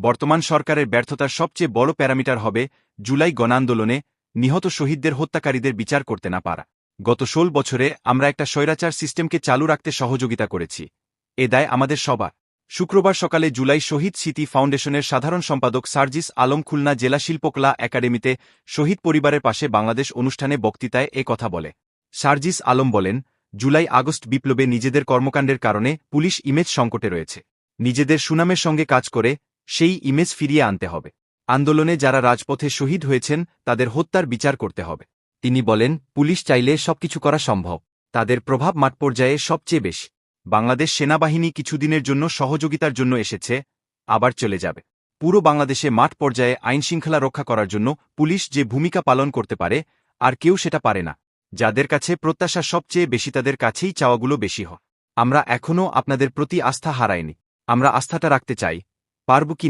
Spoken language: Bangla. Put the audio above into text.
বর্তমান সরকারের ব্যর্থতার সবচেয়ে বড় প্যারামিটার হবে জুলাই গণআন্দোলনে নিহত শহীদদের হত্যাকারীদের বিচার করতে না পারা। গত ১৬ বছরে আমরা একটা স্বৈরাচার সিস্টেমকে চালু রাখতে সহযোগিতা করেছি। এ দায় আমাদের সবার। শুক্রবার সকালে জুলাই শহীদ স্মৃতি ফাউন্ডেশনের সাধারণ সম্পাদক সার্জিস আলম খুলনা জেলা শিল্পকলা একাডেমিতে শহীদ পরিবারের পাশে বাংলাদেশ অনুষ্ঠানে বক্তৃতায় এ কথা বলে। সার্জিস আলম বলেন, জুলাই আগস্ট বিপ্লবে নিজেদের কর্মকাণ্ডের কারণে পুলিশ ইমেজ সংকটে রয়েছে। নিজেদের সুনামের সঙ্গে কাজ করে সেই ইমেজ ফিরিয়ে আনতে হবে। আন্দোলনে যারা রাজপথে শহীদ হয়েছেন তাদের হত্যার বিচার করতে হবে। তিনি বলেন, পুলিশ চাইলে সবকিছু করা সম্ভব। তাদের প্রভাব মাঠ পর্যায়ে সবচেয়ে বেশি। বাংলাদেশ সেনাবাহিনী কিছুদিনের জন্য সহযোগিতার জন্য এসেছে, আবার চলে যাবে। পুরো বাংলাদেশে মাঠ পর্যায়ে আইনশৃঙ্খলা রক্ষা করার জন্য পুলিশ যে ভূমিকা পালন করতে পারে আর কেউ সেটা পারে না। যাদের কাছে প্রত্যাশা সবচেয়ে বেশি তাদের কাছেই চাওয়াগুলো বেশি হয়। আমরা এখনও আপনাদের প্রতি আস্থা হারাইনি। আমরা আস্থাটা রাখতে চাই। পারব কি